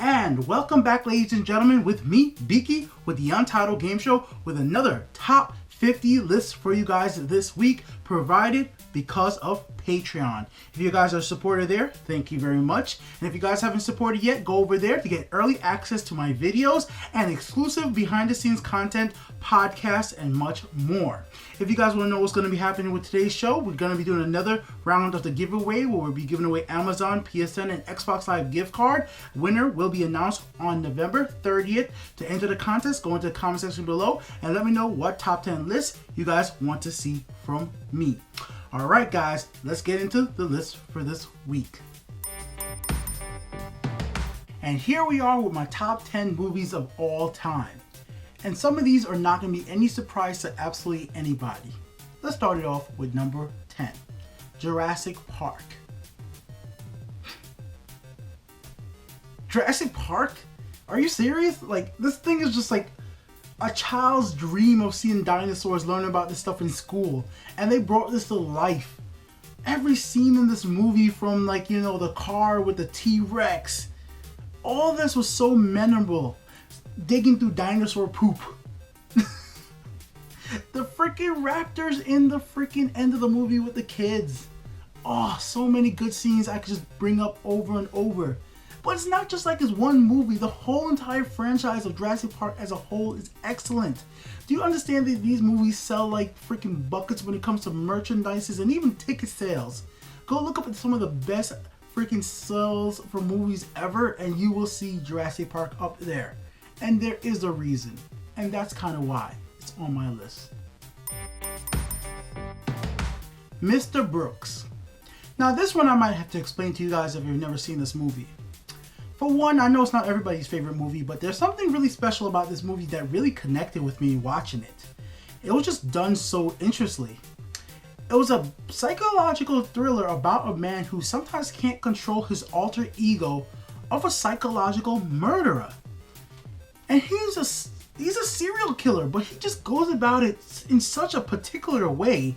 And welcome back, ladies and gentlemen, with me, Biki, with the Untitled Game Show, with another top 50 list for you guys this week, provided because of Patreon. If you guys are a supporter there, thank you very much. And if you guys haven't supported yet, go over there to get early access to my videos and exclusive behind the scenes content, podcasts, and much more. If you guys want to know what's going to be happening with today's show, we're going to be doing another round of the giveaway where we'll be giving away Amazon, PSN, and Xbox Live gift card. Winner will be announced on November 30th. To enter the contest, go into the comment section below and let me know what top 10 lists you guys want to see from me. Alright guys, let's get into the list for this week. And here we are with my top 10 movies of all time. And some of these are not going to be any surprise to absolutely anybody. Let's start it off with number 10. Jurassic Park. Jurassic Park? Are you serious? Like, this thing is just like a child's dream of seeing dinosaurs, learning about this stuff in school. And they brought this to life. Every scene in this movie, from like, you know, the car with the T-Rex, all this was so memorable. Digging through dinosaur poop. The freaking raptors in the freaking end of the movie with the kids. Oh, so many good scenes I could just bring up over and over. But it's not just like this one movie. The whole entire franchise of Jurassic Park as a whole is excellent. Do you understand that these movies sell like freaking buckets when it comes to merchandises and even ticket sales? Go look up at some of the best freaking sales for movies ever and you will see Jurassic Park up there. And there is a reason. And that's kind of why it's on my list. Mr. Brooks. Now this one I might have to explain to you guys if you've never seen this movie. For one, I know it's not everybody's favorite movie, but there's something really special about this movie that really connected with me watching it. It was just done so interestingly. It was a psychological thriller about a man who sometimes can't control his alter ego of a psychological murderer. And he's a serial killer, but he just goes about it in such a particular way.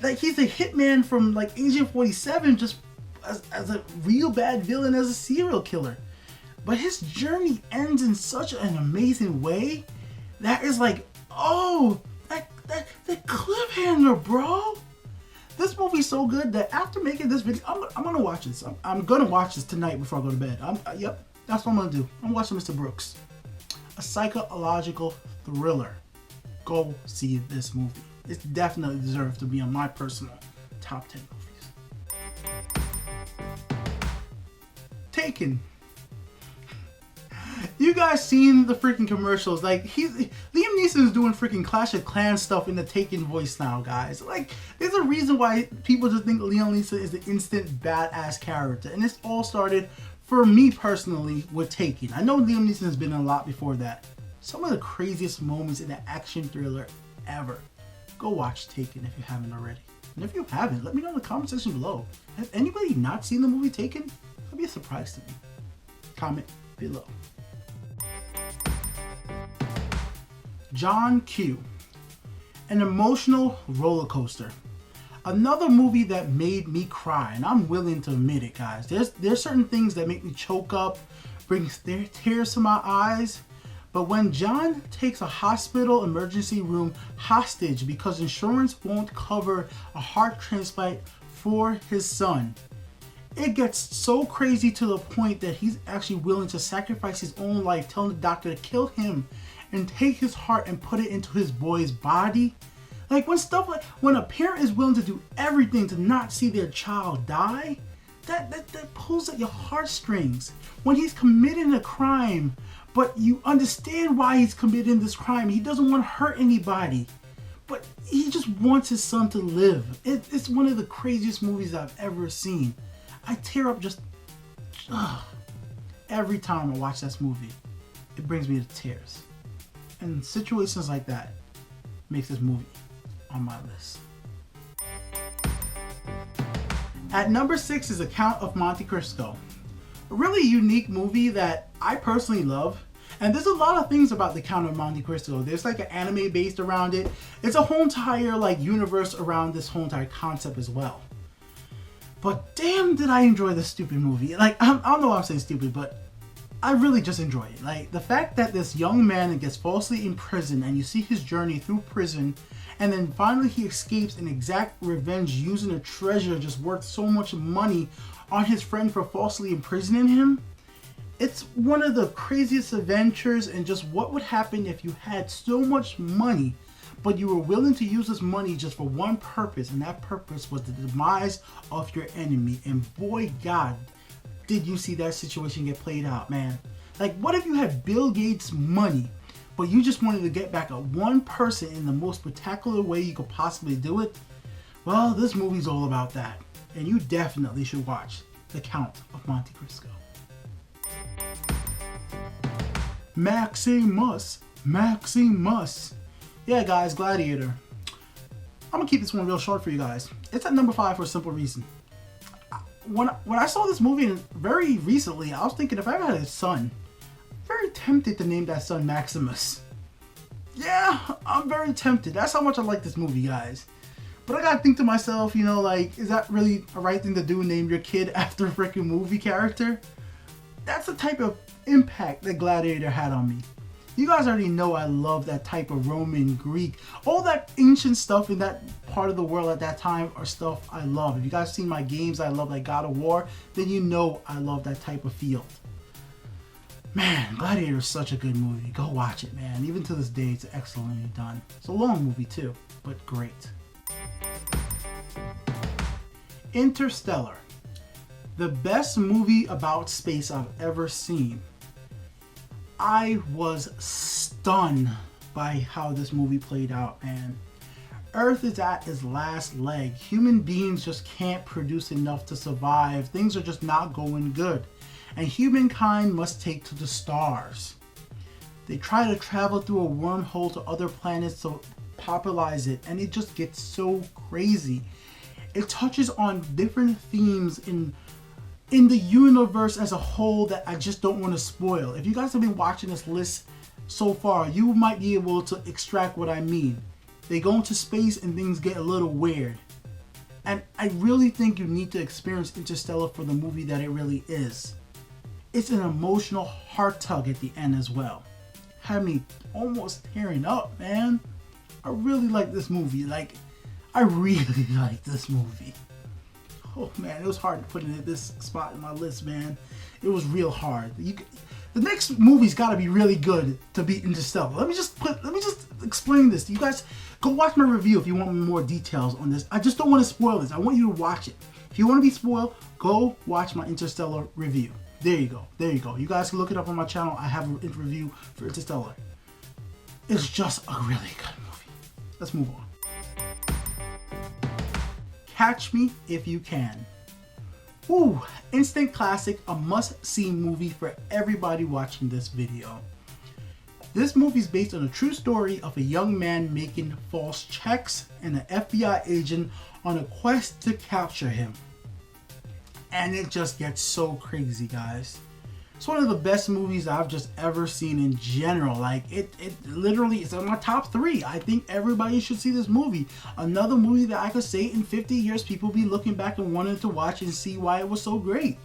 Like he's a hitman from like Agent 47, just as a real bad villain, as a serial killer. But his journey ends in such an amazing way that is like, oh, that cliffhanger, bro. This movie's so good that after making this video, I'm gonna watch this. I'm gonna watch this tonight before I go to bed. Yep, that's what I'm gonna do. I'm watching Mr. Brooks. A psychological thriller. Go see this movie. It definitely deserves to be on my personal top 10 movies. Taken. You guys seen the freaking commercials? Like Liam Neeson's doing freaking Clash of Clans stuff in the Taken voice now, guys. Like there's a reason why people just think Liam Neeson is the instant badass character, and this all started for me personally with Taken. I know Liam Neeson has been in a lot before that. Some of the craziest moments in an action thriller ever. Go watch Taken if you haven't already. And if you haven't, let me know in the comment section below. Has anybody not seen the movie Taken? That'd be a surprise to me. Comment below. John Q. An emotional roller coaster. Another movie that made me cry, and I'm willing to admit it, guys. There's certain things that make me choke up, brings tears to my eyes. But when John takes a hospital emergency room hostage because insurance won't cover a heart transplant for his son, it gets so crazy to the point that he's actually willing to sacrifice his own life, telling the doctor to kill him and take his heart and put it into his boy's body. Like when a parent is willing to do everything to not see their child die, that pulls at your heartstrings. When he's committing a crime, but you understand why he's committing this crime. He doesn't want to hurt anybody, but he just wants his son to live. It's one of the craziest movies I've ever seen. I tear up just every time I watch this movie. It brings me to tears. And situations like that makes this movie on my list. At number 6 is The Count of Monte Cristo. A really unique movie that I personally love. And there's a lot of things about The Count of Monte Cristo. There's like an anime based around it. It's a whole entire like universe around this whole entire concept as well. But damn did I enjoy this stupid movie. Like, I don't know why I'm saying stupid, but I really just enjoy it. Like, the fact that this young man gets falsely imprisoned and you see his journey through prison, and then finally he escapes and exact revenge using a treasure just worth so much money on his friend for falsely imprisoning him. It's one of the craziest adventures, and just what would happen if you had so much money, but you were willing to use this money just for one purpose, and that purpose was the demise of your enemy. And boy, God, did you see that situation get played out, man. Like, what if you had Bill Gates' money, but you just wanted to get back at one person in the most spectacular way you could possibly do it? Well, this movie's all about that, and you definitely should watch The Count of Monte Cristo. Maximus. Yeah, guys, Gladiator. I'm gonna keep this one real short for you guys. It's at number 5 for a simple reason. When I saw this movie very recently, I was thinking if I ever had a son, I'm very tempted to name that son Maximus. Yeah, I'm very tempted. That's how much I like this movie, guys. But I gotta think to myself, you know, like, is that really a right thing to do? Name your kid after a freaking movie character? That's the type of impact that Gladiator had on me. You guys already know I love that type of Roman, Greek, all that ancient stuff in that part of the world at that time are stuff I love. If you guys seen my games I love, like God of War, then you know I love that type of field. Man, Gladiator is such a good movie. Go watch it, man. Even to this day, it's excellently done. It's a long movie too, but great. Interstellar. The best movie about space I've ever seen. I was stunned by how this movie played out, man. Earth is at its last leg. Human beings just can't produce enough to survive. Things are just not going good. And humankind must take to the stars. They try to travel through a wormhole to other planets to popularize it, and it just gets so crazy. It touches on different themes in the universe as a whole that I just don't want to spoil. If you guys have been watching this list so far, you might be able to extract what I mean. They go into space and things get a little weird. And I really think you need to experience Interstellar for the movie that it really is. It's an emotional heart tug at the end as well. Had me almost tearing up, man. I really like this movie. Like, I really like this movie. Oh man, it was hard to put it in this spot in my list, man. It was real hard. The next movie's got to be really good to beat Interstellar. Let me just explain this. You guys go watch my review if you want more details on this. I just don't want to spoil this. I want you to watch it. If you want to be spoiled, go watch my Interstellar review. There you go. There you go. You guys can look it up on my channel. I have a review for Interstellar. It's just a really good movie. Let's move on. Catch Me If You Can. Ooh, instant classic, a must-see movie for everybody watching this video. This movie is based on a true story of a young man making false checks and an FBI agent on a quest to capture him. And it just gets so crazy, guys. It's one of the best movies I've just ever seen in general. Like, it literally is in my top 3. I think everybody should see this movie. Another movie that I could say in 50 years people be looking back and wanting to watch and see why it was so great.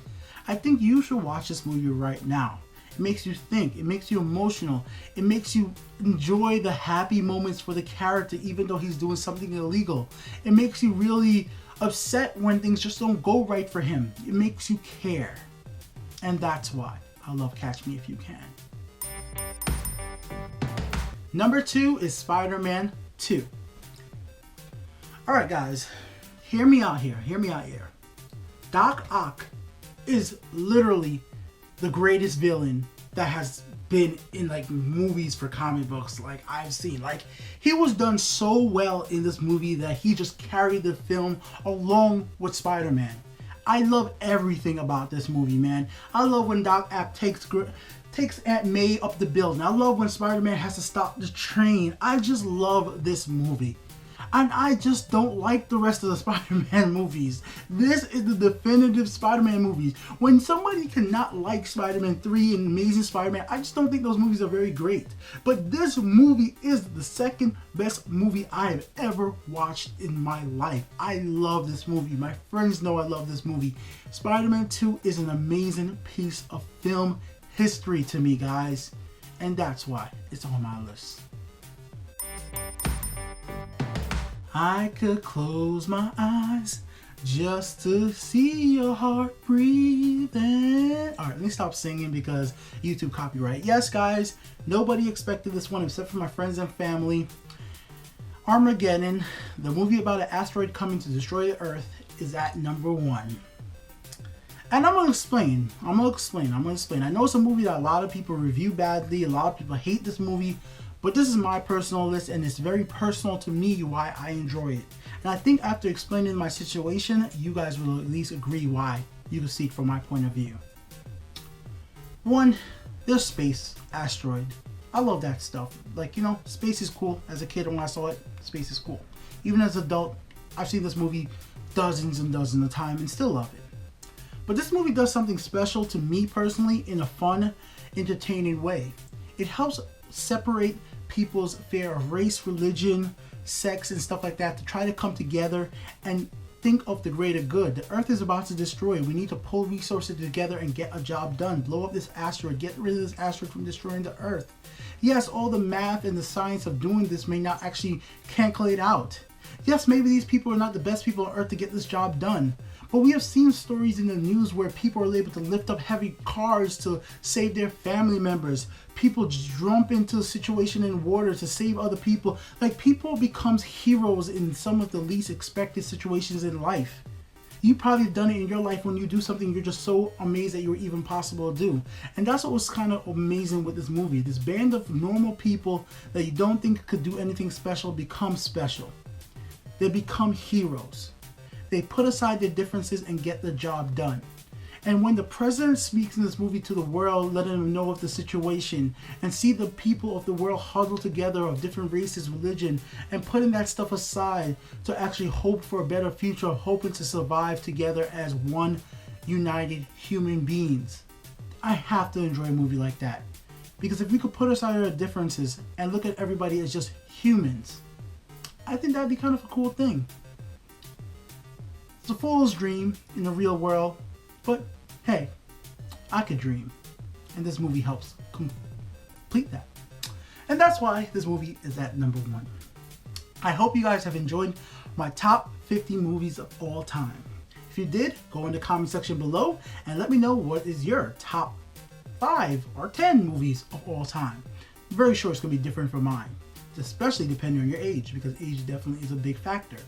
I think you should watch this movie right now. It makes you think. It makes you emotional. It makes you enjoy the happy moments for the character even though he's doing something illegal. It makes you really upset when things just don't go right for him. It makes you care. And that's why I love Catch Me If You Can. Number 2 is Spider-Man 2. Alright guys, hear me out here. Doc Ock is literally the greatest villain that has been in like movies for comic books like I've seen. Like, he was done so well in this movie that he just carried the film along with Spider-Man. I love everything about this movie, man. I love when Doc Ock takes Aunt May up the building. I love when Spider-Man has to stop the train. I just love this movie. And I just don't like the rest of the Spider-Man movies. This is the definitive Spider-Man movies. When somebody cannot like Spider-Man 3 and Amazing Spider-Man, I just don't think those movies are very great. But this movie is the second best movie I have ever watched in my life. I love this movie. My friends know I love this movie. Spider-Man 2 is an amazing piece of film history to me, guys. And that's why it's on my list. I could close my eyes just to see your heart breathing. Alright, let me stop singing because YouTube copyright. Yes, guys, nobody expected this one except for my friends and family. Armageddon, the movie about an asteroid coming to destroy the Earth, is at number 1. And I'm going to explain. I know it's a movie that a lot of people review badly. A lot of people hate this movie. But this is my personal list, and it's very personal to me why I enjoy it. And I think after explaining my situation, you guys will at least agree why. You can see from my point of view. 1, there's space, asteroid. I love that stuff. Like, you know, space is cool. As a kid, when I saw it, space is cool. Even as an adult, I've seen this movie dozens and dozens of times and still love it. But this movie does something special to me personally in a fun, entertaining way. It helps separate people's fear of race, religion, sex, and stuff like that to try to come together and think of the greater good. The Earth is about to destroy. We need to pull resources together and get a job done. Blow up this asteroid. Get rid of this asteroid from destroying the Earth. Yes, all the math and the science of doing this may not actually calculate out. Yes, maybe these people are not the best people on Earth to get this job done. But we have seen stories in the news where people are able to lift up heavy cars to save their family members. People jump into a situation in water to save other people. Like, people becomes heroes in some of the least expected situations in life. You probably have done it in your life when you do something you're just so amazed that you were even possible to do. And that's what was kind of amazing with this movie. This band of normal people that you don't think could do anything special become special. They become heroes. They put aside their differences and get the job done. And when the president speaks in this movie to the world, letting them know of the situation, and see the people of the world huddle together of different races, religion, and putting that stuff aside to actually hope for a better future, hoping to survive together as one united human beings. I have to enjoy a movie like that. Because if we could put aside our differences and look at everybody as just humans, I think that'd be kind of a cool thing. It's a fool's dream in the real world, but hey, I could dream. And this movie helps complete that. And that's why this movie is at number 1. I hope you guys have enjoyed my top 50 movies of all time. If you did, go in the comment section below and let me know what is your top 5 or 10 movies of all time. I'm very sure it's going to be different from mine, especially depending on your age, because age definitely is a big factor.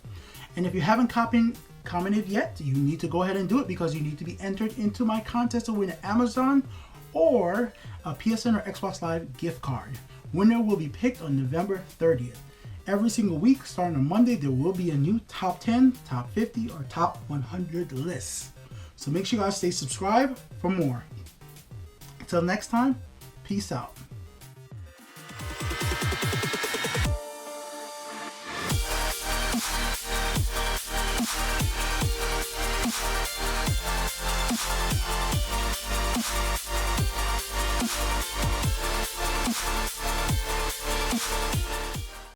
And if you haven't commented yet, you need to go ahead and do it, because you need to be entered into my contest to win an Amazon or a PSN or Xbox Live gift card. Winner will be picked on November 30th. Every single week, starting on Monday, there will be a new top 10, top 50, or top 100 list. So make sure you guys stay subscribed for more. Until next time, peace out.